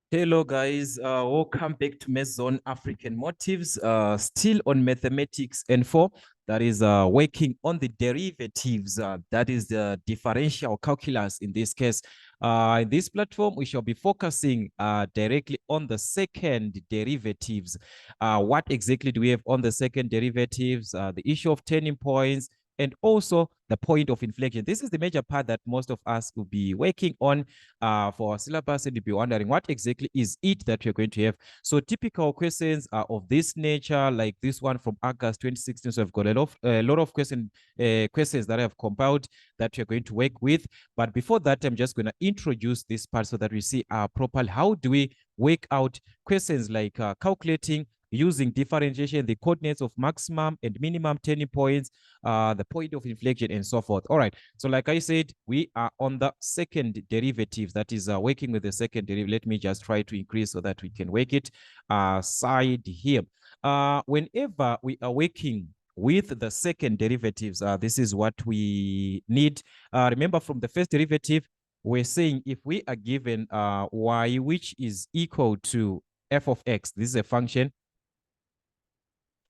Hello guys, welcome back to Maison African Motives, still on mathematics N4, that is working on the derivatives, that is the differential calculus in this case. In this platform, we shall be focusing directly on the second derivatives. What exactly do we have on the second derivatives? The issue of turning points, and also the point of inflection. This is the major part that most of us will be working on for our syllabus, and you'll be wondering what exactly is it that you're going to have. So typical questions are of this nature, like this one from August 2016. So I've got a lot of questions that I have compiled that you're going to work with. But before that, I'm just going to introduce this part so that we see properly how do we work out questions like calculating using differentiation, the coordinates of maximum and minimum turning points, the point of inflection, and so forth. All right. So like I said, we are on the second derivative, that is working with the second derivative. Let me just try to increase so that we can work it side here. Whenever we are working with the second derivatives, this is what we need. Remember, from the first derivative, we're saying if we are given y, which is equal to f of x, this is a function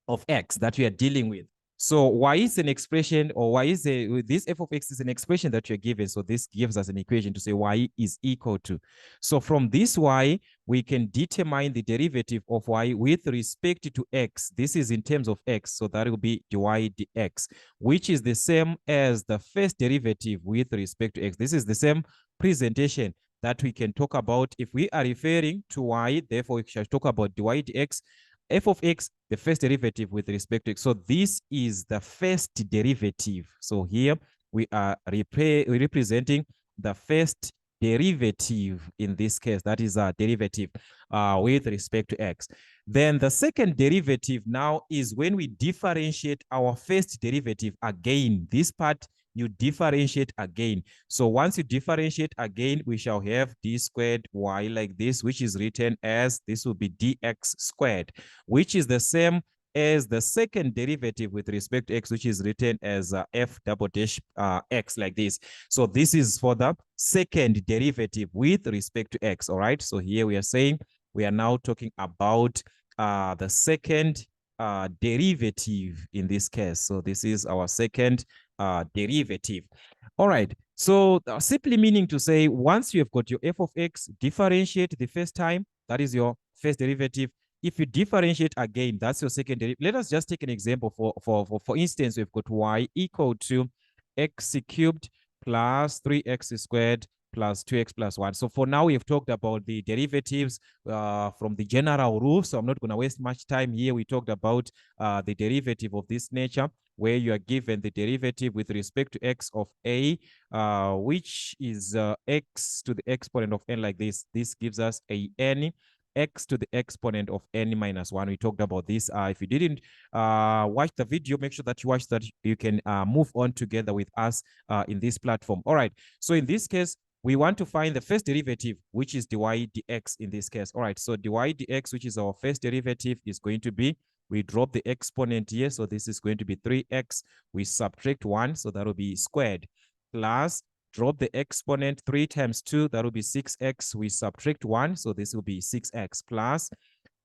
of x that we are dealing with. So y is an expression, or y is this f of x is an expression that you're given. So this gives us an equation to say y is equal to. So from this y, we can determine the derivative of y with respect to x. This is in terms of x. So that will be dy dx, which is the same as the first derivative with respect to x. This is the same presentation that we can talk about if we are referring to y. Therefore, we shall talk about dy dx, f of x, the first derivative with respect to x. So this is the first derivative. So here we are representing the first derivative in this case. That is a derivative with respect to x. Then the second derivative now is when we differentiate our first derivative again. This part you differentiate again. So once you differentiate again, we shall have d squared y like this, which is written as, this will be dx squared, which is the same as the second derivative with respect to x, which is written as f double dash x like this. So this is for the second derivative with respect to x. All right. So here we are saying we are now talking about the second derivative in this case. So this is our second derivative. All right. So simply meaning to say, once you have got your f of x, differentiate the first time, that is your first derivative. If you differentiate again, that's your second derivative. Let us just take an example. For instance, we've got y equal to x cubed plus 3x squared plus 2x plus 1. So for now, we've talked about the derivatives from the general rule. So I'm not going to waste much time here. We talked about the derivative of this nature, where you are given the derivative with respect to x of a, which is x to the exponent of n like this. This gives us a n x to the exponent of n minus 1. We talked about this. If you didn't watch the video, make sure that you watch that. You can move on together with us in this platform. All right. So in this case, we want to find the first derivative, which is dy dx in this case. All right. So dy dx, which is our first derivative, is going to be, we drop the exponent here. So this is going to be 3x. We subtract 1. So that will be squared, plus drop the exponent, 3 times 2, that will be 6x. We subtract 1, so this will be 6x, plus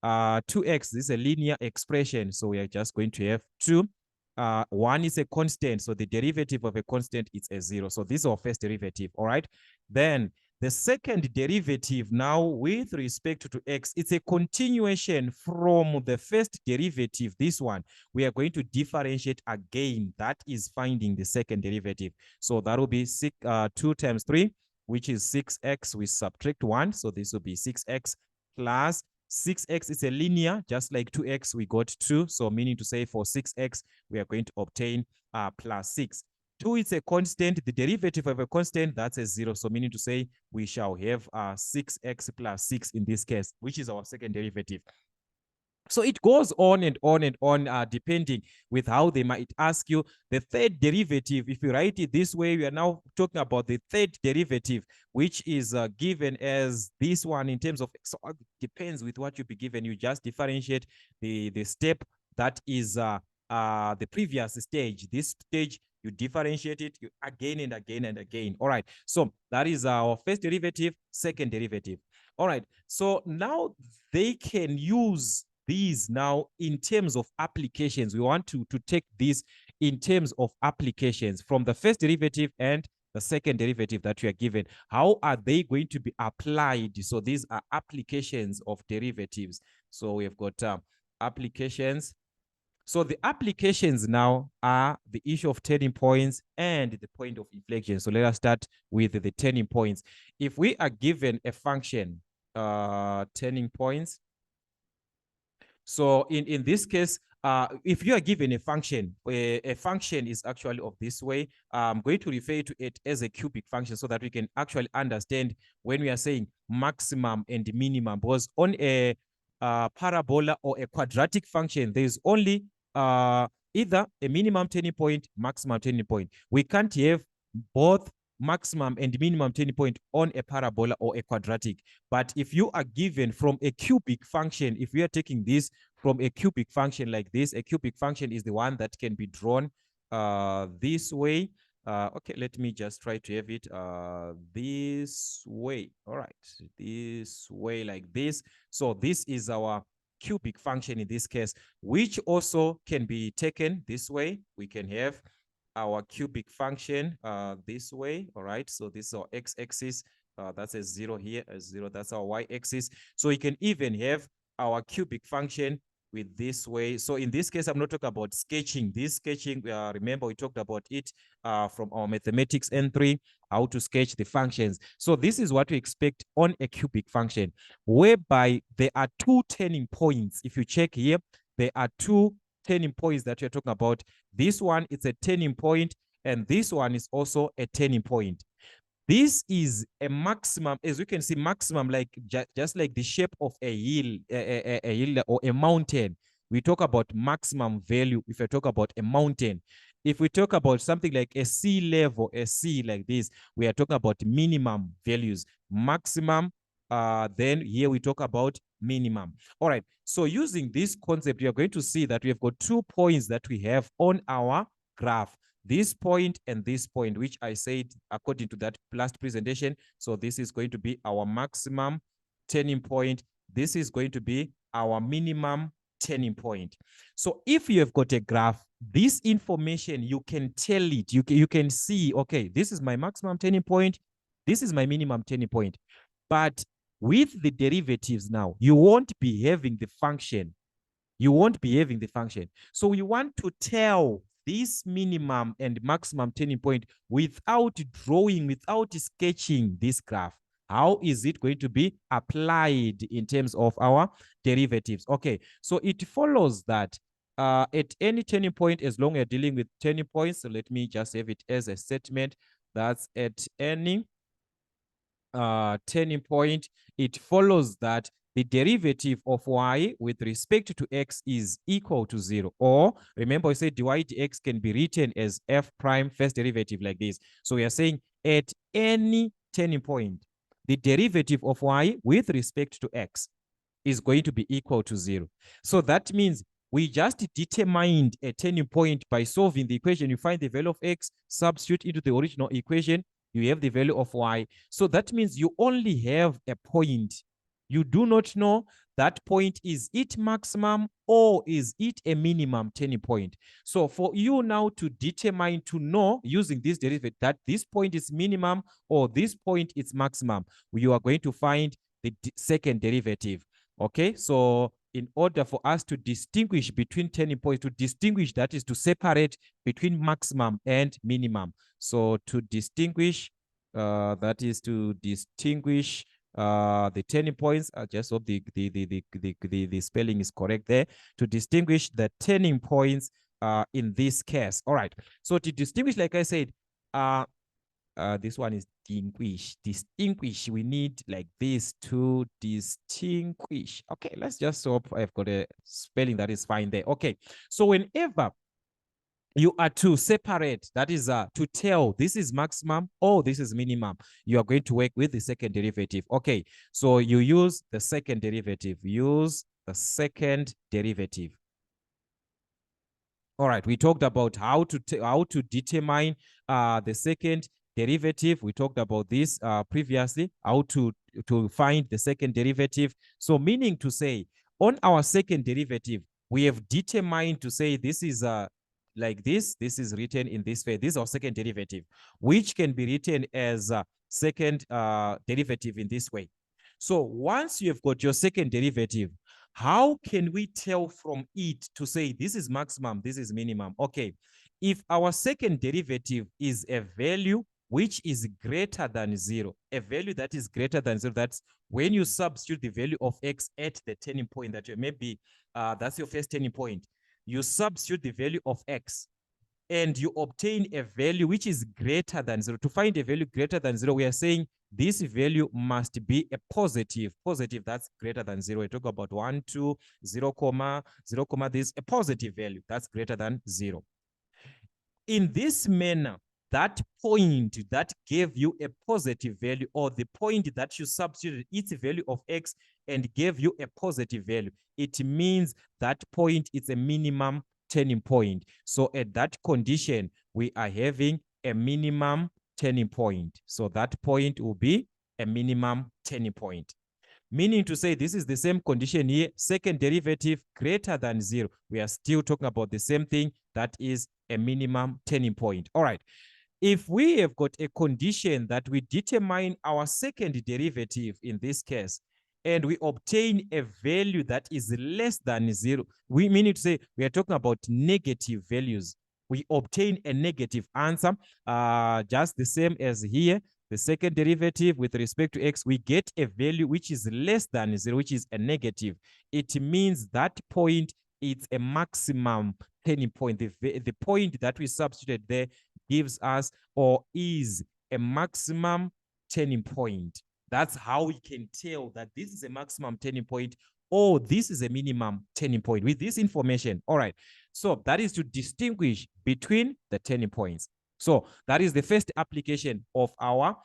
2x. This is a linear expression, so we are just going to have 2. 1 is a constant, so the derivative of a constant is a 0. So this is our first derivative. All right. Then the second derivative now with respect to x, it's a continuation from the first derivative. This one, we are going to differentiate again. That is finding the second derivative. So that will be 2 times 3, which is 6x. We subtract 1. So this will be 6x plus 6x is a linear, just like 2x, we got 2. So meaning to say for 6x, we are going to obtain plus 6. 2 is a constant. The derivative of a constant, that's a 0. So meaning to say we shall have 6x plus 6 in this case, which is our second derivative. So it goes on and on and on, depending with how they might ask you the third derivative. If you write it this way, we are now talking about the third derivative, which is given as this one in terms of, so it depends with what you be given. You just differentiate the step that is the previous stage. This stage, you differentiate it again and again and again. All right. So that is our first derivative, second derivative. All right. So now they can use these now in terms of applications. We want to take this in terms of applications from the first derivative and the second derivative that you are given. How are they going to be applied? So these are applications of derivatives. So we've got applications. So the applications now are the issue of turning points and the point of inflection. So let us start with the turning points. If we are given a function, turning points, so in this case, if you are given a function is actually of this way. I'm going to refer to it as a cubic function so that we can actually understand when we are saying maximum and minimum. Because on a parabola or a quadratic function, there is only either a minimum turning point, maximum turning point. We can't have both maximum and minimum turning point on a parabola or a quadratic. But if you are given from a cubic function, if we are taking this from a cubic function like this, a cubic function is the one that can be drawn this way. Okay, let me just try to have it this way. All right, this way like this. So this is our cubic function in this case, which also can be taken this way. We can have our cubic function this way. All right, so this is our x-axis. That's a 0 here, a 0. That's our y-axis. So we can even have our cubic function with this way. So in this case, I'm not talking about sketching. This sketching, remember we talked about it from our mathematics N3, how to sketch the functions. So this is what we expect on a cubic function, whereby there are two turning points. If you check here, there are two turning points that you're talking about. This one is a turning point, and this one is also a turning point. This is a maximum, as you can see, maximum like just like the shape of a hill, a hill or a mountain. We talk about maximum value if I talk about a mountain. If we talk about something like a sea level, a sea like this, we are talking about minimum values. Maximum, then here we talk about minimum. All right, so using this concept, you are going to see that we have got 2 points that we have on our graph. This point and this point, which I said according to that last presentation. So this is going to be our maximum turning point. This is going to be our minimum turning point. So if you have got a graph, this information, you can tell it. You can see, okay, this is my maximum turning point. This is my minimum turning point. But with the derivatives now, you won't be having the function. You won't be having the function. So we want to tell this minimum and maximum turning point without drawing, without sketching this graph. How is it going to be applied in terms of our derivatives? Okay, so it follows that at any turning point, as long as you're dealing with turning points, so let me just have it as a statement, that's at any turning point, it follows that the derivative of y with respect to x is equal to 0. Or remember, I said dy dx can be written as f prime first derivative like this. So we are saying at any turning point, the derivative of y with respect to x is going to be equal to 0. So that means we just determined a turning point by solving the equation. You find the value of x, substitute into the original equation, you have the value of y. So that means you only have a point. You do not know that point, is it maximum or is it a minimum turning point? So for you now to determine, to know using this derivative that this point is minimum or this point is maximum, you are going to find the second derivative. Okay, so in order for us to distinguish between turning points, to distinguish, that is to separate between maximum and minimum. So to distinguish, that is to distinguish the turning points. Just hope the spelling is correct there. To distinguish the turning points in this case. All right. So to distinguish, like I said, this one is distinguish. We need like this to distinguish. Okay, let's just hope I've got a spelling that is fine there. Okay, so whenever you are to separate, that is to tell this is maximum or this is minimum, you are going to work with the second derivative. Okay, so you use the second derivative. Use the second derivative. All right, we talked about how to determine the second derivative. We talked about this previously, how to to find the second derivative. So meaning to say, on our second derivative, we have determined to say this is like this is written in this way. This is our second derivative, which can be written as second derivative in this way. So once you have got your second derivative, how can we tell from it to say this is maximum, this is minimum? Okay, if our second derivative is a value which is greater than 0, a value that is greater than 0, that's when you substitute the value of x at the turning point that you maybe that's your first turning point. You substitute the value of x and you obtain a value which is greater than 0. To find a value greater than 0, we are saying this value must be a positive that's greater than 0. We talk about 1, 2, 0, 0, this is a positive value that's greater than 0. In this manner, that point that gave you a positive value, or the point that you substituted its value of x and gave you a positive value, it means that point is a minimum turning point. So at that condition, we are having a minimum turning point. So that point will be a minimum turning point. Meaning to say this is the same condition here, second derivative greater than 0. We are still talking about the same thing, that is a minimum turning point. All right. If we have got a condition that we determine our second derivative in this case, and we obtain a value that is less than 0, we mean to say we are talking about negative values. We obtain a negative answer, just the same as here. The second derivative with respect to x, we get a value which is less than 0, which is a negative. It means that point is a maximum turning point. The point that we substituted there gives us or is a maximum turning point. That's how we can tell that this is a maximum turning point or this is a minimum turning point with this information. All right. So that is to distinguish between the turning points. So that is the first application of our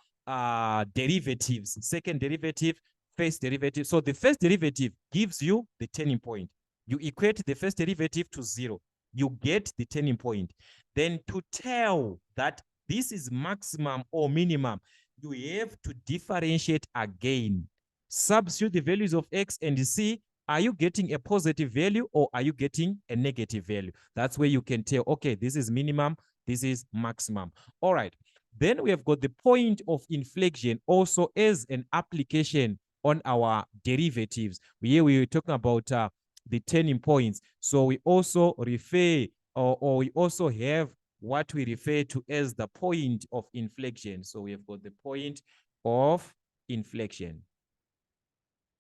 derivatives. Second derivative, first derivative. So the first derivative gives you the turning point. You equate the first derivative to 0. You get the turning point. Then to tell that this is maximum or minimum, you have to differentiate again. Substitute the values of x and see, are you getting a positive value or are you getting a negative value? That's where you can tell, okay, this is minimum, this is maximum. All right. Then we have got the point of inflection also as an application on our derivatives. Here we were talking about the turning points. So we also refer or we also have what we refer to as the point of inflection. So we have got the point of inflection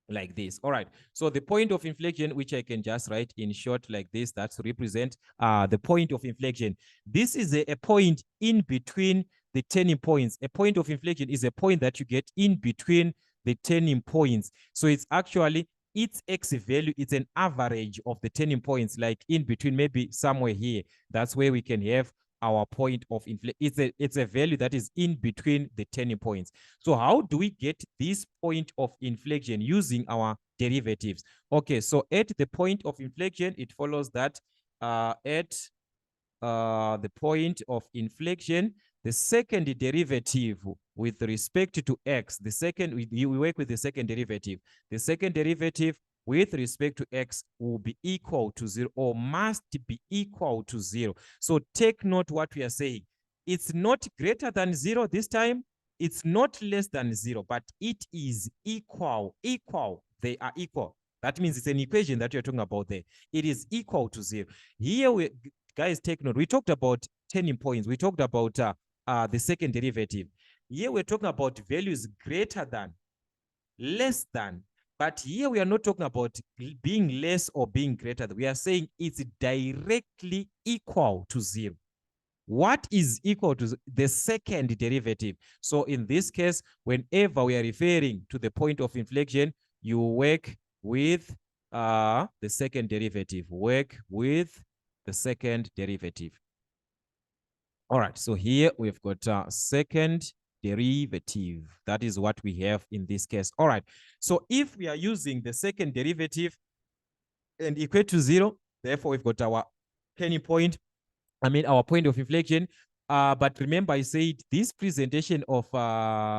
like this. All right. So the point of inflection, which I can just write in short like this, that's represent the point of inflection. This is a point in between the turning points. A point of inflection is a point that you get in between the turning points. So it's actually its x value, it's an average of the turning points, like in between, maybe somewhere here. That's where we can have our point of inflection. It's a value that is in between the turning points. So how do we get this point of inflection using our derivatives? Okay, so at the point of inflection, it follows that at the point of inflection, the second derivative with respect to x, we work with the second derivative. The second derivative with respect to x will be equal to 0 or must be equal to 0. So take note what we are saying. It's not greater than 0 this time. It's not less than 0, but it is equal. They are equal. That means it's an equation that you're talking about there. It is equal to 0. Here, guys, take note. We talked about turning points. We talked about the second derivative. Here we're talking about values greater than, less than. But here we are not talking about being less or being greater. We are saying it's directly equal to 0. What is equal to the second derivative? So in this case, whenever we are referring to the point of inflection, you work with the second derivative. Work with the second derivative. All right, so here we've got a second derivative. That is what we have in this case. All right, so if we are using the second derivative and equate to 0, therefore we've got our turning point, our point of inflection. But remember, I said this presentation of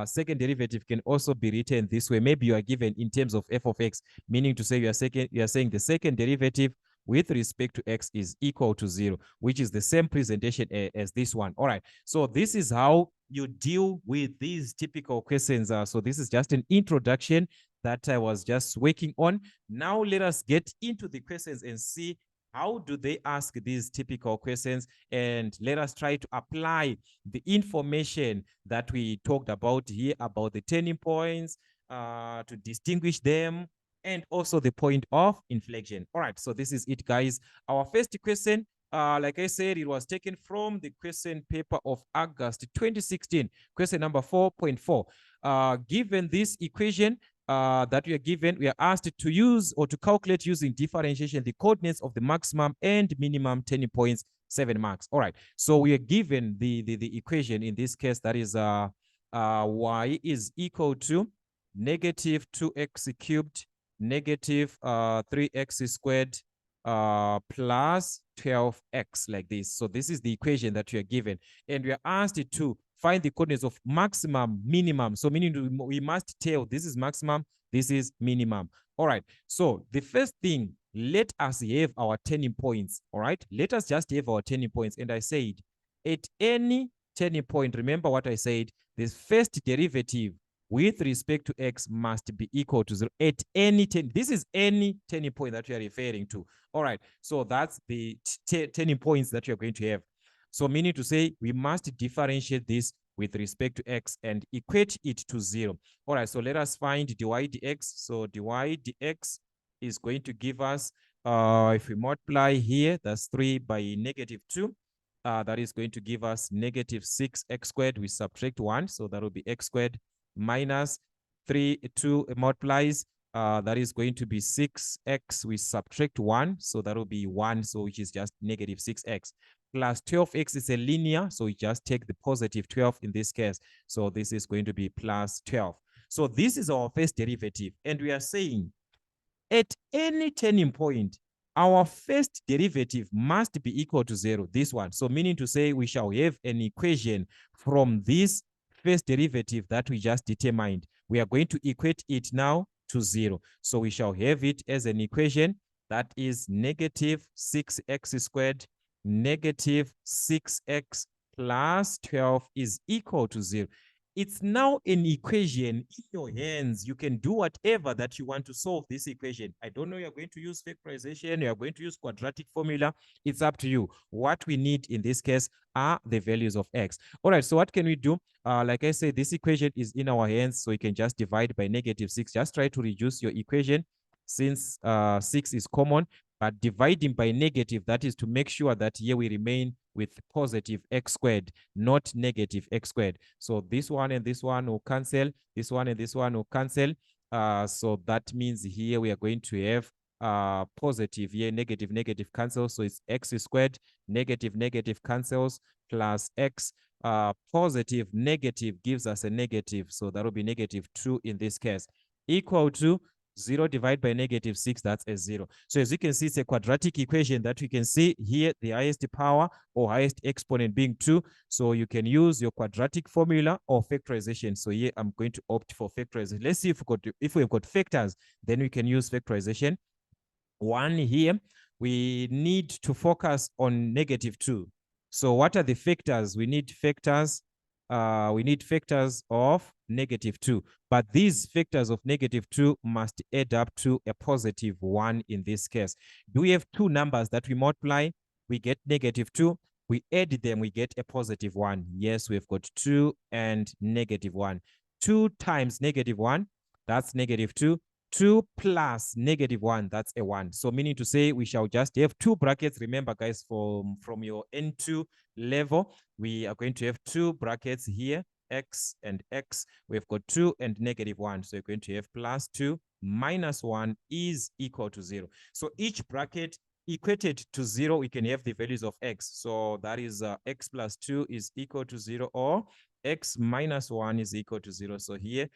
second derivative can also be written this way. Maybe you are given in terms of f of x, meaning to say you are saying the second derivative with respect to x is equal to 0, which is the same presentation as this one. All right. So this is how you deal with these typical questions. So this is just an introduction that I was just working on. Now let us get into the questions and see how do they ask these typical questions, and let us try to apply the information that we talked about here about the turning points to distinguish them, and also the point of inflection. All right, so this is it, guys. Our first question, like I said, it was taken from the question paper of August 2016, question number 4.4. Given this equation, that we are given, we are asked to use or to calculate using differentiation the coordinates of the maximum and minimum turning points, 7 marks. All right. So we are given the equation in this case, that is y is equal to negative 2x cubed negative 3x squared plus 12x, like this. So this is the equation that we are given, and we are asked to find the coordinates of maximum, minimum. So meaning we must tell this is maximum, this is minimum. All right. So the first thing, let us have our turning points. All right. Let us just have our turning points. And I said, at any turning point, remember what I said, this first derivative with respect to x must be equal to 0 at any turn. This is any turning point that we are referring to. All right. So that's the turning points that you're going to have. So meaning to say we must differentiate this with respect to x and equate it to 0. All right, so let us find dy dx. So dy dx is going to give us, if we multiply here, that's 3 by negative 2. That is going to give us negative 6x squared. We subtract 1, so that will be x squared minus 2 multiplies. That is going to be 6x. We subtract 1, so that will be 1, so which is just negative 6x. Plus 12x is a linear, so we just take the positive 12 in this case. So this is going to be plus 12. So this is our first derivative, and we are saying at any turning point, our first derivative must be equal to 0, this one. So meaning to say we shall have an equation from this first derivative that we just determined. We are going to equate it now to 0. So we shall have it as an equation that is negative 6x squared negative 6x plus 12 is equal to 0. It's now an equation in your hands. You can do whatever that you want to solve this equation. I don't know, you're going to use factorization, you're going to use quadratic formula. It's up to you. What we need in this case are the values of x. All right, so what can we do? Like I said, this equation is in our hands, so you can just divide by negative 6. Just try to reduce your equation since 6 is common, but dividing by negative, that is to make sure that here we remain with positive x squared, not negative x squared. So this one and this one will cancel, this one and this one will cancel. So that means here we are going to have positive here, negative, negative cancels. So it's x squared, negative, negative cancels, plus x. Positive, negative gives us a negative. So that will be negative 2 in this case, equal to 0 divided by negative 6, that's a 0. So as you can see, it's a quadratic equation that we can see here, the highest power or highest exponent being 2. So you can use your quadratic formula or factorization. So here I'm going to opt for factorization. Let's see if we've got factors, then we can use factorization. 1 here, we need to focus on negative 2. So what are the factors? We need factors of negative 2. But these factors of negative 2 must add up to a positive 1 in this case. Do we have two numbers that we multiply? We get negative 2. We add them, we get a positive 1. Yes, we've got 2 and negative 1. 2 times negative 1, that's negative 2. 2 plus negative 1, that's a 1. So meaning to say we shall just have two brackets. Remember, guys, from your N2 level, we are going to have two brackets here, x and x. We've got 2 and negative 1. So you're going to have plus 2 minus 1 is equal to 0. So each bracket equated to 0, we can have the values of x. So that is x plus 2 is equal to 0, or x minus 1 is equal to 0. So here,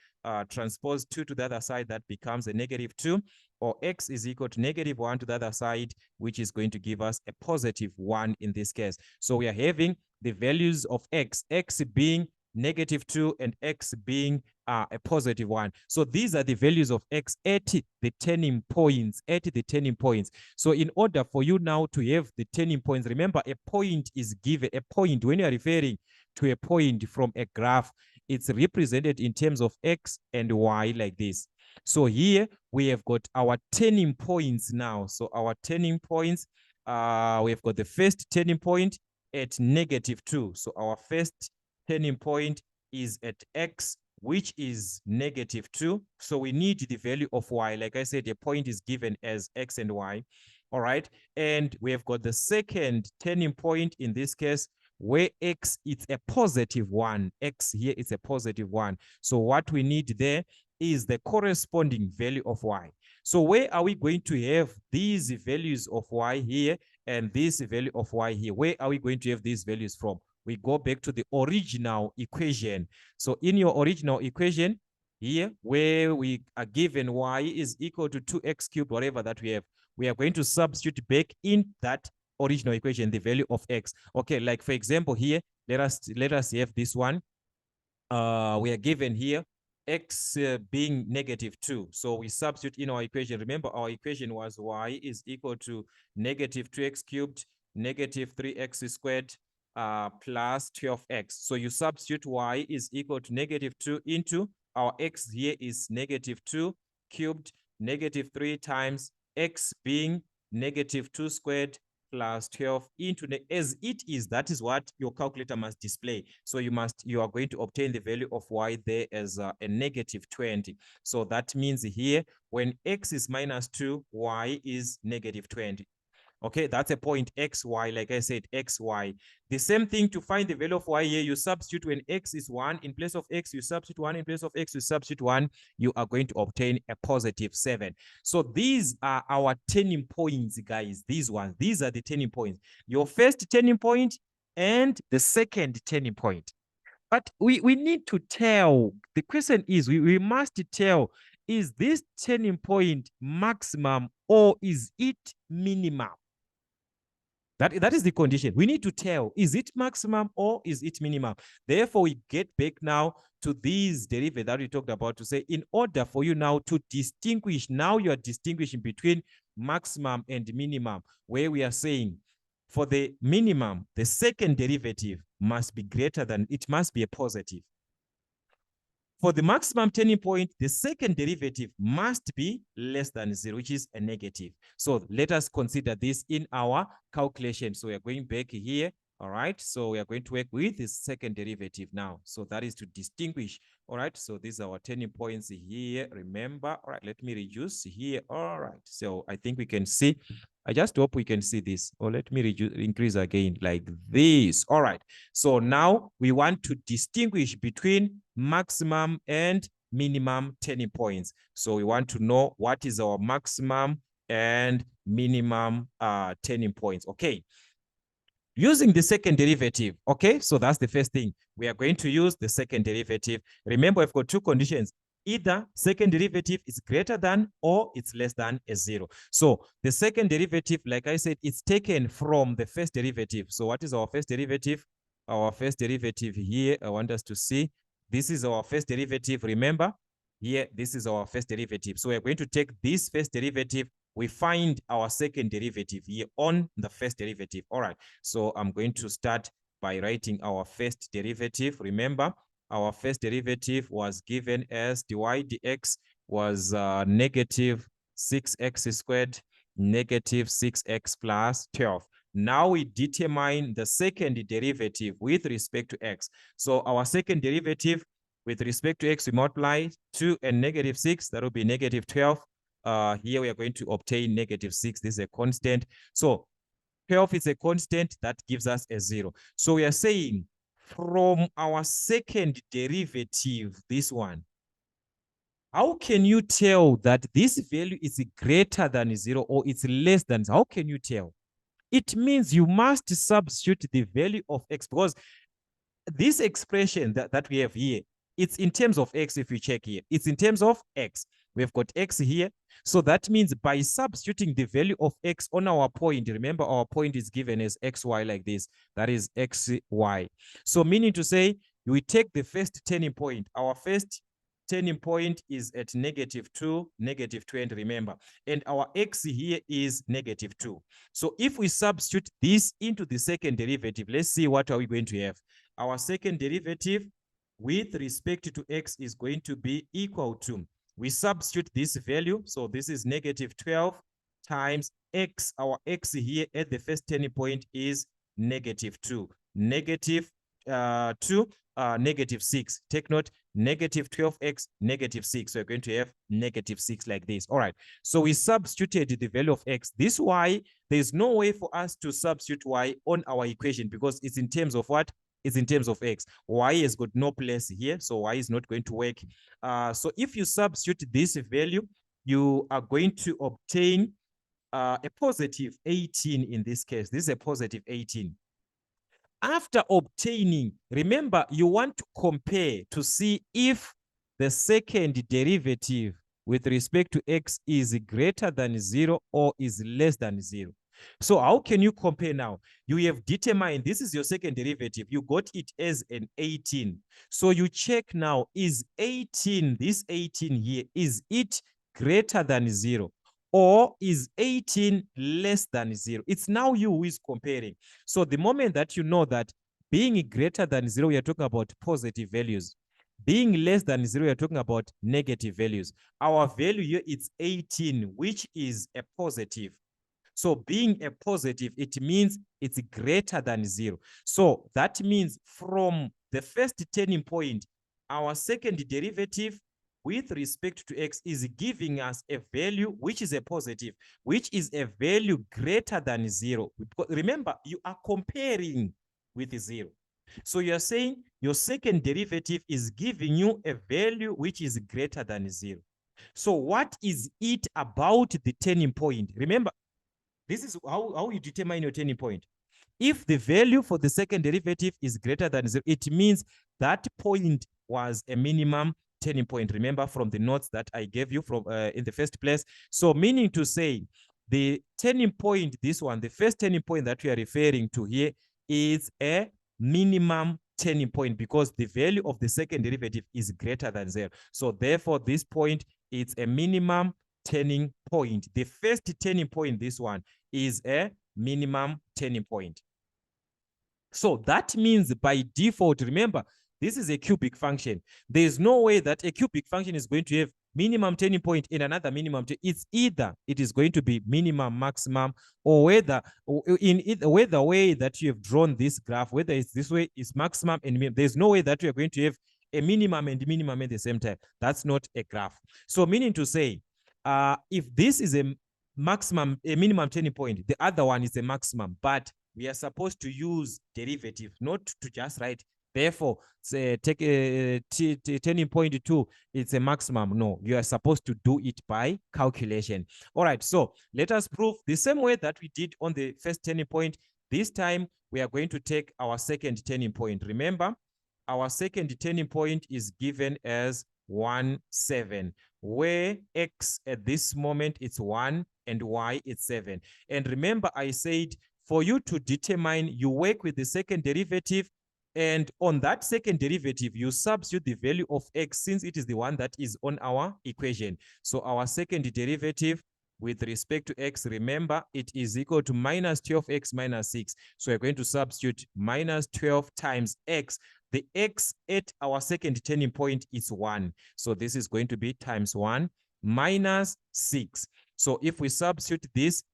transpose 2 to the other side, that becomes a negative 2, or x is equal to negative 1 to the other side, which is going to give us a positive 1 in this case. So we are having the values of x being -2 and x being a +1. So these are the values of x at the turning points, So in order for you now to have the turning points, remember a point is given, a point, when you are referring to a point from a graph, it's represented in terms of x and y like this. So here we have got our turning points now. So our turning points, we have got the first turning point at -2. So our first turning point is at x, which is -2. So we need the value of y. Like I said, a point is given as x and y. All right. And we have got the second turning point in this case, where x it's a +1. X here is a +1. So what we need there is the corresponding value of y. So where are we going to have these values of y here and this value of y here? Where are we going to have these values from? We go back to the original equation. So in your original equation here, where we are given y is equal to 2x cubed, whatever that we are going to substitute back in that original equation the value of x. Okay, like for example here, let us have this one. We are given here x being -2. So we substitute in our equation. Remember, our equation was y is equal to -2x cubed, -3x squared, plus 12x. So you substitute y is equal to -2 into our x here is -2 cubed, -3 times x being -2 squared plus 12 into the, as it is, that is what your calculator must display. So you are going to obtain the value of y there as a -20. So that means here when x is -2, y is -20. Okay, that's a point x, y, like I said, x, y. The same thing to find the value of y here, you substitute when x is 1, in place of x, you substitute 1, in place of x, you substitute 1, you are going to obtain a +7. So these are our turning points, guys. These are the turning points. Your first turning point and the second turning point. But we need to tell, the question is, we must tell, is this turning point maximum or is it minimum? That is the condition. We need to tell, is it maximum or is it minimum? Therefore, we get back now to these derivatives that we talked about to say, in order for you now to distinguish, now you are distinguishing between maximum and minimum, where we are saying for the minimum, the second derivative must be greater than, it must be a positive. For the maximum turning point, the second derivative must be less than 0, which is a negative. So let us consider this in our calculation. So we are going back here. All right. So we are going to work with the second derivative now. So that is to distinguish. All right. So these are our turning points here. Remember. All right. Let me reduce here. All right. So I think we can see. I just hope we can see this. Or let me increase again like this. All right. So now we want to distinguish between maximum and minimum turning points. So we want to know what is our maximum and minimum turning points. Okay. Using the second derivative. Okay. So that's the first thing. We are going to use the second derivative. Remember, we've got two conditions. Either second derivative is greater than or it's less than a 0. So the second derivative, like I said, it's taken from the first derivative. So what is our first derivative? Our first derivative here, I want us to see. This is our first derivative. Remember, here, this is our first derivative. So we're going to take this first derivative. We find our second derivative here on the first derivative. All right. So I'm going to start by writing our first derivative. Remember, our first derivative was given as dy dx was -6x squared, -6x plus 12. Now we determine the second derivative with respect to x. So our second derivative with respect to x, we multiply 2 and -6, that will be -12. Here we are going to obtain -6. This is a constant. So 12 is a constant, that gives us a 0. So we are saying from our second derivative, this one, how can you tell that this value is greater than 0 or it's less than 0? How can you tell? It means you must substitute the value of x, because this expression that we have here, it's in terms of x. If you check here, it's in terms of x. We've got x here. So that means by substituting the value of x on our point, remember our point is given as xy like this, that is xy. So meaning to say, we take the first turning point. Our first turning point is at -2, -2, and remember, and our x here is -2. So if we substitute this into the second derivative, let's see what are we going to have. Our second derivative with respect to x is going to be equal to, we substitute this value, so this is -12 times x. Our x here at the first turning point is -2, -2, -6. Take note, -12x, -6. So we're going to have -6 like this. All right. So we substituted the value of x. This y, there's no way for us to substitute y on our equation because it's in terms of what? It's in terms of x. Y has got no place here, so y is not going to work. So if you substitute this value, you are going to obtain a positive 18 in this case. This is a positive 18. After obtaining, remember, you want to compare to see if the second derivative with respect to x is greater than 0 or is less than 0. So how can you compare now? You have determined this is your second derivative. You got it as an 18. So you check now, is 18, this 18 here, is it greater than 0? Or is 18 less than 0? It's now you who is comparing. So the moment that you know that being greater than 0, we are talking about positive values. Being less than 0, we are talking about negative values. Our value here is 18, which is a positive. So being a positive, it means it's greater than 0. So that means from the first turning point, our second derivative with respect to x is giving us a value which is a positive, which is a value greater than 0. Remember, you are comparing with 0. So you are saying your second derivative is giving you a value which is greater than 0. So what is it about the turning point? Remember, this is how you determine your turning point. If the value for the second derivative is greater than 0, it means that point was a minimum turning point. Remember from the notes that I gave you from in the first place. So meaning to say, the turning point, this one, the first turning point that we are referring to here is a minimum turning point because the value of the second derivative is greater than 0. So therefore, this point is a minimum turning point. The first turning point, this one, is a minimum turning point. So that means by default, remember, this is a cubic function. There's no way that a cubic function is going to have minimum turning point in another minimum. It's either it is going to be minimum, maximum, or whether whether way that you have drawn this graph, whether it's this way, is maximum and minimum. There's no way that you are going to have a minimum and minimum at the same time. That's not a graph. So meaning to say, if this is a maximum, a minimum turning point, the other one is a maximum, but we are supposed to use derivative, not to just write. Therefore, say, take a turning point 2, it's a maximum. No, you are supposed to do it by calculation. All right, so let us prove the same way that we did on the first turning point. This time, we are going to take our second turning point. Remember, our second turning point is given as 1, 7, where x at this moment it's 1 and y it's 7. And remember, I said for you to determine, you work with the second derivative, and on that second derivative, you substitute the value of x since it is the one that is on our equation. So our second derivative with respect to x, remember, it is equal to -12x minus 6. So we're going to substitute -12 times x. The x at our second turning point is 1. So this is going to be times 1 minus 6. So if we substitute this,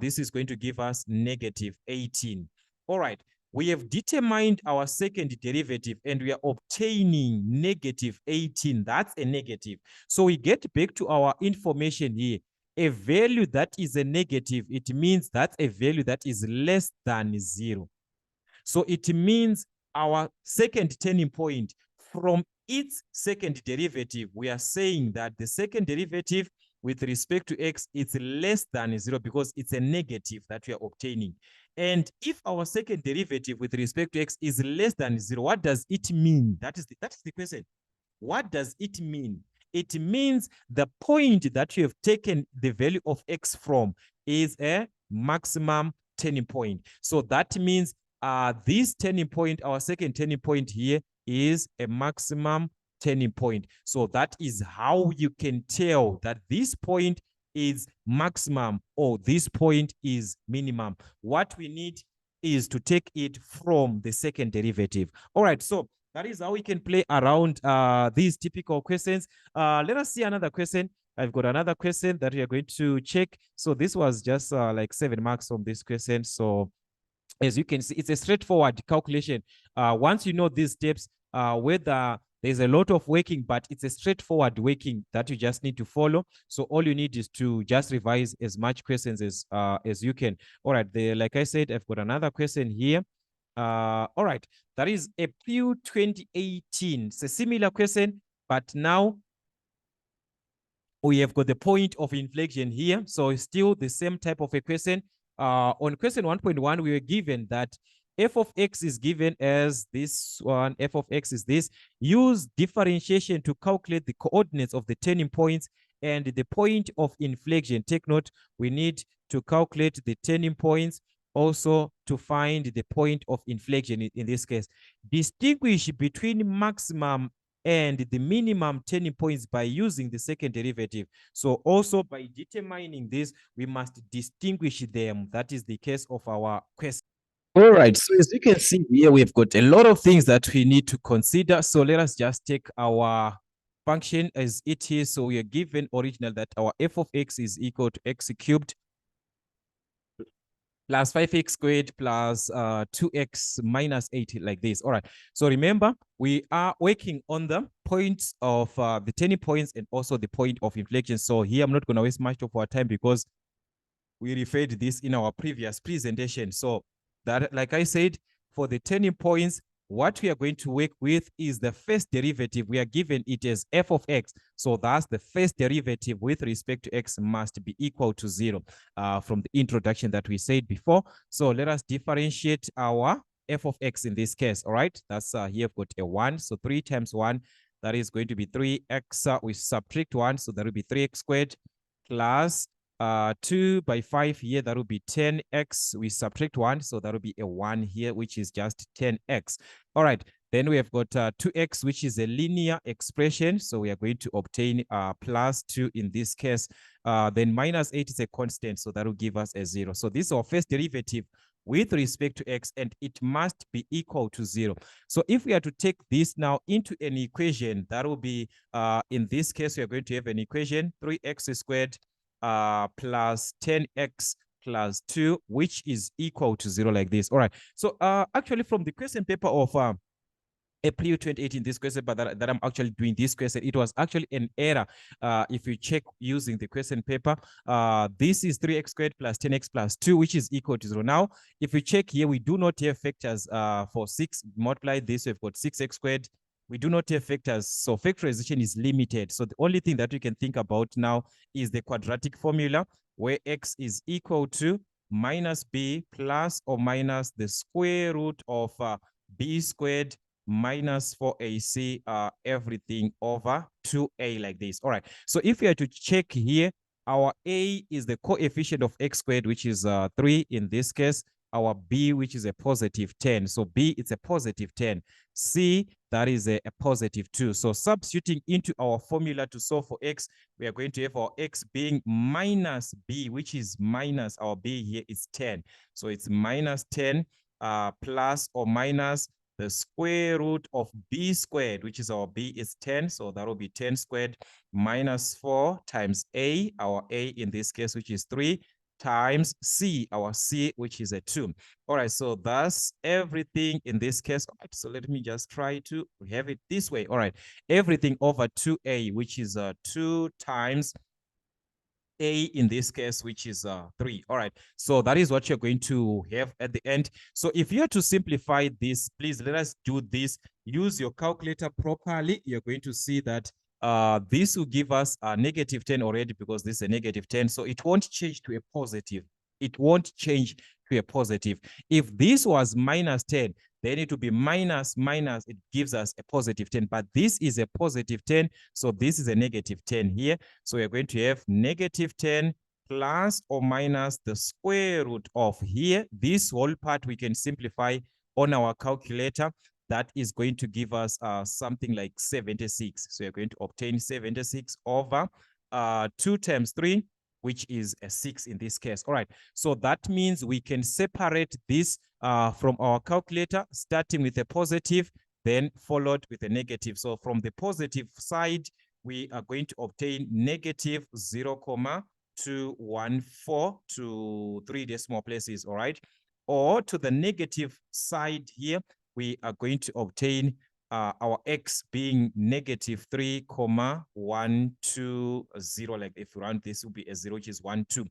this is going to give us -18. All right, we have determined our second derivative and we are obtaining -18. That's a negative. So we get back to our information here. A value that is a negative, it means that's a value that is less than 0. So it means our second turning point, from its second derivative, we are saying that the second derivative with respect to x is less than 0 because it's a negative that we are obtaining. And if our second derivative with respect to x is less than 0, what does it mean? That is the question. What does it mean? it means the point that you have taken the value of x from is a maximum turning point. So that means this turning point, our second turning point here, is a maximum turning point. So that is how you can tell that this point is maximum or this point is minimum. What we need is to take it from the second derivative. All right, so that is how we can play around these typical questions. Let us see another question. I've got another question that we are going to check. So this was just like 7 marks on this question. So as you can see, it's a straightforward calculation. Once you know these steps, whether there's a lot of working, but it's a straightforward working that you just need to follow. So all you need is to just revise as much questions as you can. All right, like I said, I've got another question here. All right, that is April 2018. It's a similar question, but now we have got the point of inflection here. So it's still the same type of a question. On question 1.1, we were given that f of x is given as this one, f of x is this. Use differentiation to calculate the coordinates of the turning points and the point of inflection. Take note, we need to calculate the turning points, also to find the point of inflection in this case. Distinguish between maximum and the minimum turning points by using the second derivative. So also by determining this, we must distinguish them. That is the case of our question. All right, so as you can see here, we've got a lot of things that we need to consider. So let us just take our function as it is. So we are given original that our f of x is equal to x cubed plus 5x squared plus 2x minus 8, like this. All right. So remember, we are working on the points of the turning points and also the point of inflection. So here, I'm not going to waste much of our time because we referred to this in our previous presentation. So that, like I said, for the turning points, what we are going to work with is the first derivative. We are given it as f of x. So that's the first derivative with respect to x must be equal to 0 from the introduction that we said before. So let us differentiate our f of x in this case. All right, that's here I've got a 1. So 3 times 1, that is going to be 3x. We subtract 1, so that will be 3x squared plus 2 by 5 here, that will be 10x. We subtract 1, so that will be a 1 here, which is just 10x. All right, then we have got 2x, which is a linear expression. So we are going to obtain plus 2 in this case. Then minus 8 is a constant, so that will give us a 0. So this is our first derivative with respect to x, and it must be equal to 0. So if we are to take this now into an equation, that will be, in this case, we are going to have an equation, 3x squared plus 10x plus 2, which is equal to 0, like this. All right. So actually from the question paper of April 2018, this question, but that I'm actually doing this question, it was actually an error. If you check using the question paper, this is 3x squared plus 10x plus 2, which is equal to 0. Now, if you check here, we do not have factors for 6. Multiply this, we've got 6x squared. We do not have factors, so factorization is limited. So the only thing that we can think about now is the quadratic formula, where x is equal to minus b plus or minus the square root of b squared minus 4ac, everything over 2a, like this. All right, so if we are to check here, our a is the coefficient of x squared, which is 3 in this case. Our b, which is a positive 10. So b, it's a positive 10. C, that is a positive 2. So substituting into our formula to solve for x, we are going to have our x being minus b, which is minus our b here is 10. So it's minus 10 plus or minus the square root of b squared, which is our b is 10. So that will be 10 squared minus 4 times a, our a in this case, which is 3, times c, our c, which is a 2. All right, so that's everything in this case. All right, so let me just try to have it this way. All right, everything over 2a, which is 2 times a in this case, which is 3. All right, so that is what you're going to have at the end. So if you are to simplify this, please let us do this. Use your calculator properly. You're going to see that this will give us a negative 10 already, because this is a negative 10. So it won't change to a positive. It won't change to a positive. If this was minus 10, then it will be minus, it gives us a positive 10. But this is a positive 10, so this is a negative 10 here. So we're going to have negative 10 plus or minus the square root of here. This whole part we can simplify on our calculator. That is going to give us something like 76. So you're going to obtain 76 over 2 times 3, which is a 6 in this case. All right. So that means we can separate this from our calculator, starting with a positive, then followed with a negative. So from the positive side, we are going to obtain negative 0.214 to 3 decimal places. All right. Or to the negative side here, we are going to obtain our x being negative 3.120. Like if you round this, will be a 0, which is 1, 2.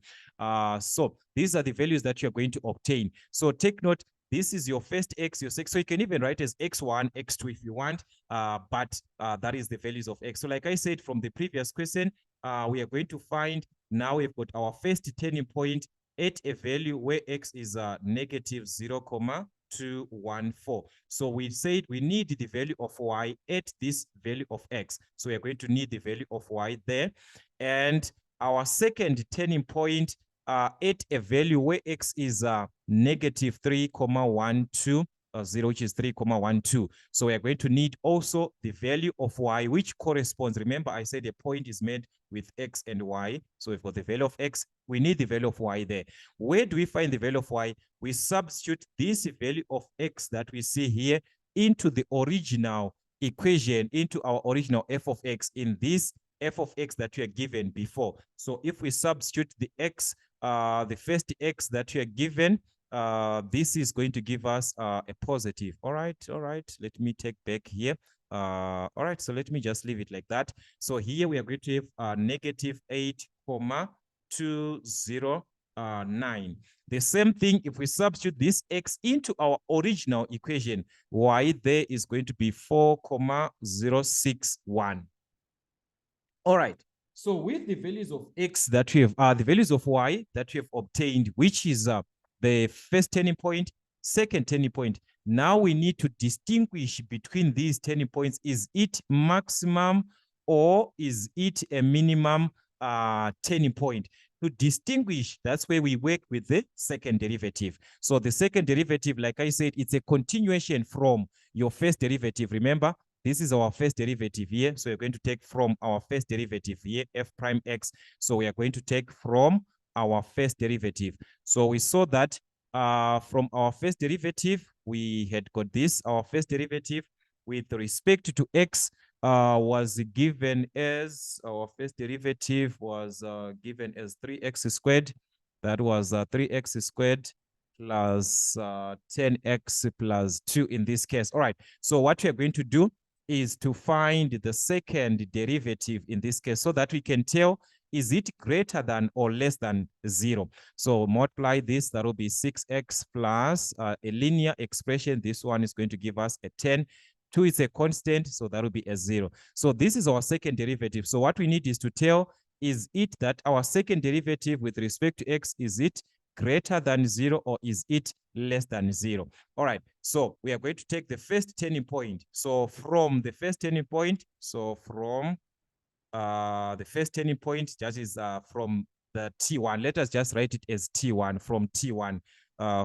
So these are the values that you're going to obtain. So take note, this is your first x, your 6. So you can even write as x1, x2 if you want, but that is the values of x. So like I said from the previous question, we are going to find, now we've got our first turning point at a value where x is negative 0.214. So we said we need the value of y at this value of x. So we are going to need the value of y there. And our second turning point at a value where x is negative 3.120, which is 3.12. So we are going to need also the value of y, which corresponds. Remember, I said a point is made with x and y. So for the value of x, we need the value of y there. Where do we find the value of y? We substitute this value of x that we see here into the original equation, into our original f of x in this f of x that we are given before. So if we substitute the x, the first x that we are given, this is going to give us a positive. All right. Let me take back here. All right, so let me just leave it like that. So here we are going to have negative 8.209. The same thing, if we substitute this x into our original equation, y there is going to be 4.061. All right. So with the values of x that we have, the values of y that we have obtained, which is the first turning point, second turning point. Now we need to distinguish between these turning points. Is it maximum or is it a minimum turning point? To distinguish, that's where we work with the second derivative. So the second derivative, like I said, it's a continuation from your first derivative. Remember, this is our first derivative here. So we're going to take from our first derivative here, f prime x. So we are going to take from our first derivative. So we saw that from our first derivative, we had got this. Our first derivative with respect to x was given as, our first derivative was given as 3x squared. That was 3x squared plus 10x plus 2 in this case. All right. So what we are going to do is to find the second derivative in this case so that we can tell, is it greater than or less than 0? So multiply this, that will be 6x plus a linear expression. This one is going to give us a 10. 2 is a constant, so that will be a 0. So this is our second derivative. So what we need is to tell, is it that our second derivative with respect to x, is it greater than 0 or is it less than 0? All right, so we are going to take the first turning point. So from the first turning point, so from the first turning point, that is from the T1. Let us just write it as T1, from T1,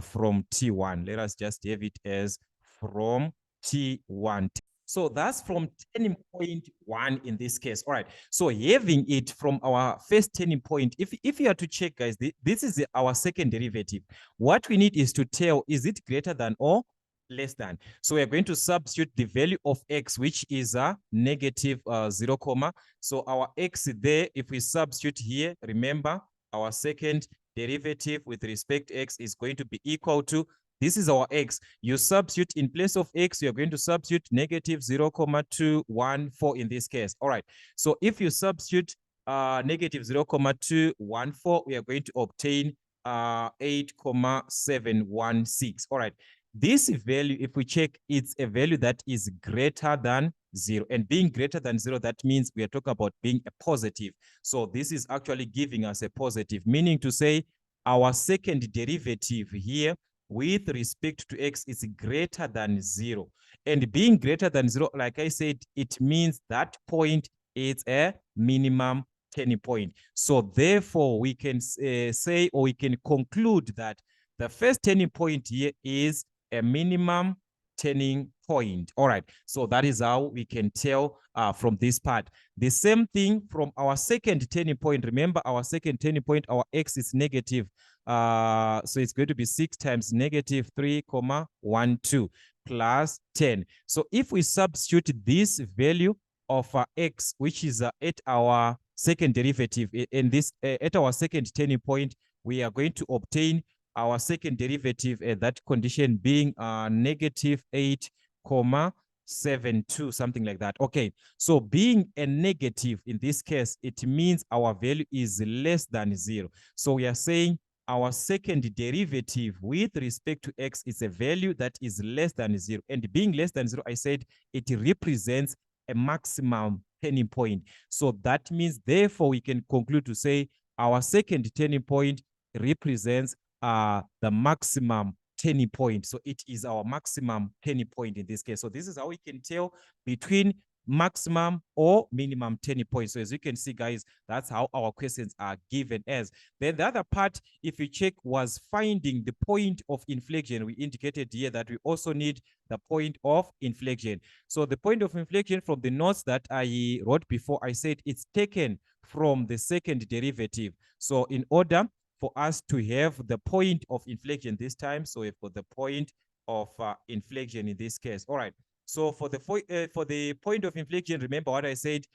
from T1. Let us just have it as from T1. So that's from turning point 1 in this case. All right. So having it from our first turning point, if you are to check, guys, this is our second derivative. What we need is to tell, is it greater than or less than? So we are going to substitute the value of x, which is a negative 0, comma. So our x there, if we substitute here, remember, our second derivative with respect to x is going to be equal to, this is our x. You substitute in place of x, you're going to substitute negative 0.214 in this case. All right. So if you substitute negative 0.214, we are going to obtain 8.716. All right. This value, if we check, it's a value that is greater than 0. And being greater than 0, that means we are talking about being a positive. So this is actually giving us a positive, meaning to say our second derivative here with respect to x is greater than 0. And being greater than 0, like I said, it means that point is a minimum turning point. So therefore, we can say, or we can conclude that the first turning point here is a minimum turning point. All right, so that is how we can tell from this part. The same thing from our second turning point. Remember, our second turning point, our x is negative. So it's going to be 6 times negative 3,12 plus 10. So if we substitute this value of x, which is at our second derivative in this at our second turning point, we are going to obtain our second derivative at that condition being negative 8,72, something like that. Okay, so being a negative in this case, it means our value is less than 0. So we are saying our second derivative with respect to x is a value that is less than 0. And being less than 0, I said it represents a maximum turning point. So that means, therefore, we can conclude to say our second turning point represents the maximum turning point. So it is our maximum turning point in this case. So this is how we can tell between maximum or minimum turning point. So as you can see, guys, that's how our questions are given as. Then the other part, if you check, was finding the point of inflection. We indicated here that we also need the point of inflection. So the point of inflection, from the notes that I wrote before, I said it's taken from the second derivative. So in order for us to have the point of inflection this time, so we've got the point of inflection in this case. All right. So for the point of inflection, remember what I said,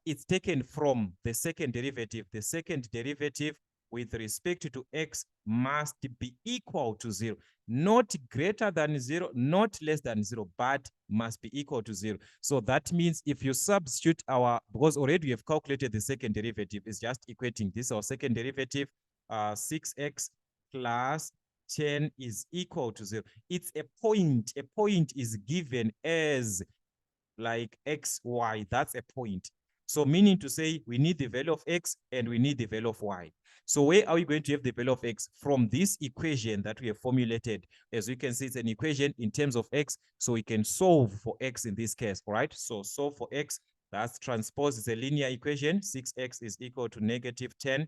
it's taken from the second derivative. The second derivative with respect to x must be equal to 0. Not greater than 0, not less than 0, but must be equal to 0. So that means if you substitute because already we have calculated the second derivative, it's just equating this, our second derivative, 6x plus 10 is equal to 0. It's a point. A point is given as like x, y. That's a point. So meaning to say we need the value of x and we need the value of y. So where are we going to have the value of x? From this equation that we have formulated. As you can see, it's an equation in terms of x. So we can solve for x in this case. All right. So solve for x. That's transpose is a linear equation. 6x is equal to negative 10.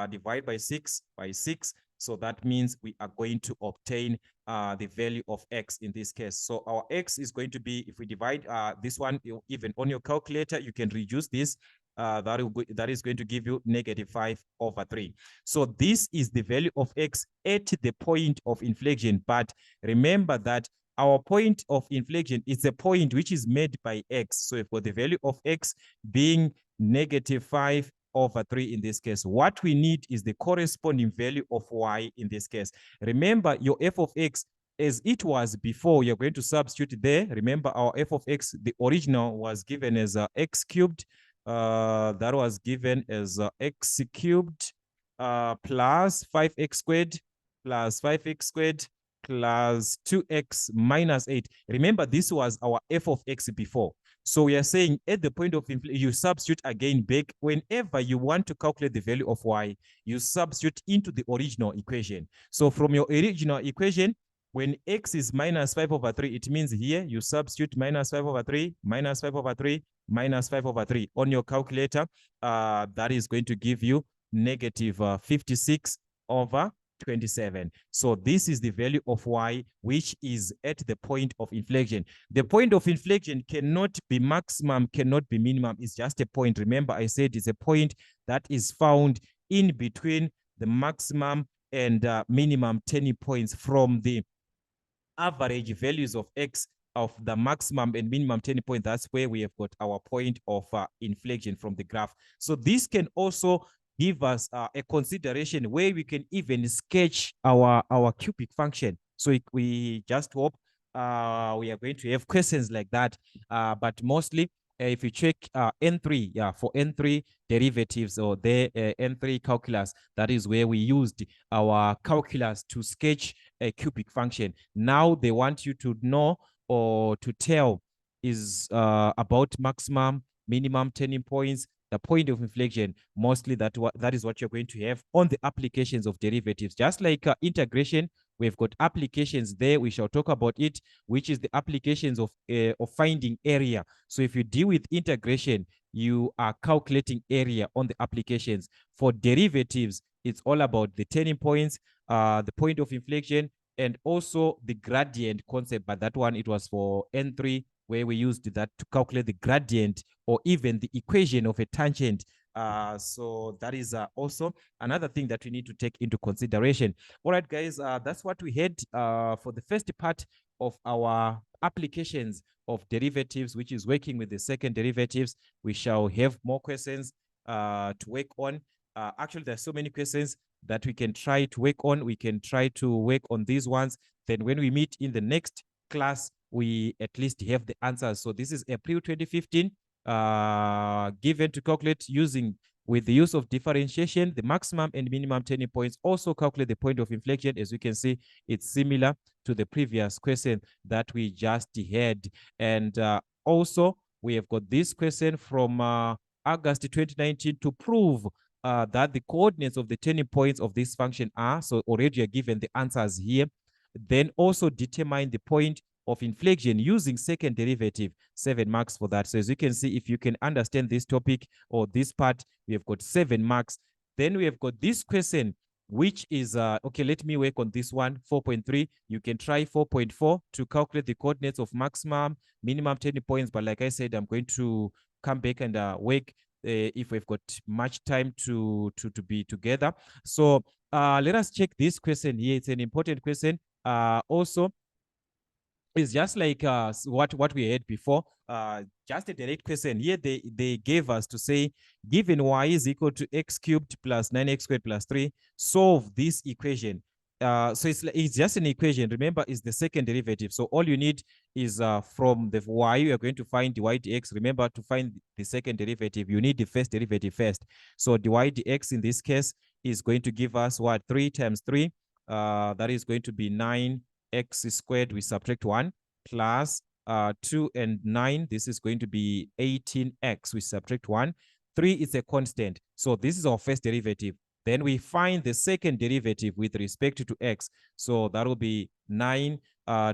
Divide by 6 by 6. So that means we are going to obtain the value of x in this case. So our x is going to be, if we divide this one, even on your calculator, you can reduce this. That is going to give you negative 5/3. So this is the value of x at the point of inflection. But remember that our point of inflection is a point which is made by x. So for the value of x being negative 5/3 in this case, what we need is the corresponding value of y in this case. Remember, your f of x, as it was before, you're going to substitute there. Remember, our f of x, the original was given as x cubed. That was given as x cubed plus 5x squared plus 5x squared plus 2x minus 8. Remember, this was our f of x before. So we are saying at the point of inflation, you substitute again back. Whenever you want to calculate the value of y, you substitute into the original equation. So from your original equation, when x is minus 5/3, it means here you substitute minus 5/3, minus 5/3, minus 5/3 on your calculator. That is going to give you negative 56/27. So this is the value of y, which is at the point of inflection. The point of inflection cannot be maximum, cannot be minimum. It's just a point. Remember, I said it's a point that is found in between the maximum and minimum turning points from the average values of x of the maximum and minimum turning point. That's where we have got our point of inflection from the graph. So this can also give us a consideration where we can even sketch our cubic function. So we just hope we are going to have questions like that. But mostly, if you check N3, yeah, for N3 derivatives or the N3 calculus, that is where we used our calculus to sketch a cubic function. Now they want you to know or to tell is about maximum, minimum turning points. the point of inflection, mostly that is what you're going to have on the applications of derivatives. Just like integration, we've got applications there. We shall talk about it, which is the applications of finding area. So if you deal with integration, you are calculating area on the applications. For derivatives, it's all about the turning points, the point of inflection, and also the gradient concept. But that one, it was for N3, where we used that to calculate the gradient or even the equation of a tangent. So that is also another thing that we need to take into consideration. All right, guys, that's what we had for the first part of our applications of derivatives, which is working with the second derivatives. We shall have more questions to work on. Actually, there's so many questions that we can try to work on. We can try to work on these ones. Then when we meet in the next class, we at least have the answers. So this is April 2015, given to calculate with the use of differentiation, the maximum and minimum turning points. Also calculate the point of inflection. As you can see, it's similar to the previous question that we just had. And also, we have got this question from August 2019 to prove that the coordinates of the turning points of this function are, so already you're given the answers here. Then also determine the point of inflection using second derivative, 7 marks for that. So as you can see, if you can understand this topic or this part, we have got 7 marks. Then we have got this question, which is, okay, let me work on this one, 4.3. You can try 4.4 to calculate the coordinates of maximum, minimum turning points. But like I said, I'm going to come back and work if we've got much time to be together. So let us check this question here. It's an important question. Also, it's just like what we had before, just a direct question. Here they gave us to say, given y is equal to x cubed plus 9x squared plus 3, solve this equation. So it's just an equation. Remember, it's the second derivative. So all you need is from the y, you are going to find dy dx. Remember, to find the second derivative, you need the first derivative first. So dy dx in this case is going to give us what? 3 times 3. That is going to be 9x squared. We subtract 1 plus 2 and 9. This is going to be 18x. We subtract 1. 3 is a constant. So this is our first derivative. Then we find the second derivative with respect to x. So that will be 9,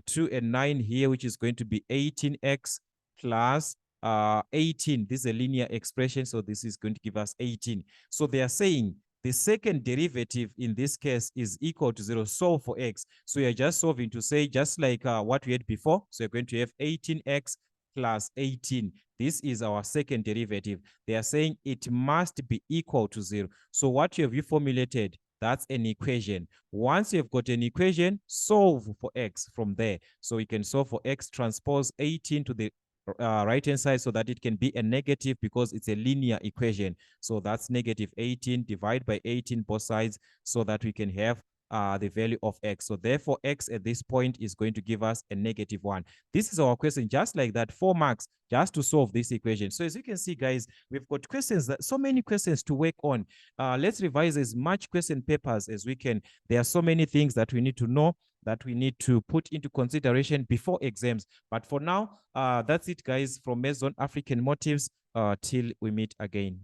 2 and 9 here, which is going to be 18x plus 18. This is a linear expression, so this is going to give us 18. So they are saying the second derivative in this case is equal to 0. Solve for x. So you're just solving to say, just like what we had before. So you're going to have 18x plus 18. This is our second derivative. They are saying it must be equal to 0. So what you have formulated, that's an equation. Once you've got an equation, solve for x from there. So we can solve for x, transpose 18 to the right-hand side so that it can be a negative because it's a linear equation. So that's negative 18, divide by 18 both sides so that we can have the value of x. So therefore, x at this point is going to give us a negative 1. This is our question, just like that, 4 marks just to solve this equation. So as you can see, guys, we've got questions, so many questions to work on. Let's revise as much question papers as we can. There are so many things that we need to know, that we need to put into consideration before exams. But for now, that's it, guys, from Maison African Motives. Till we meet again.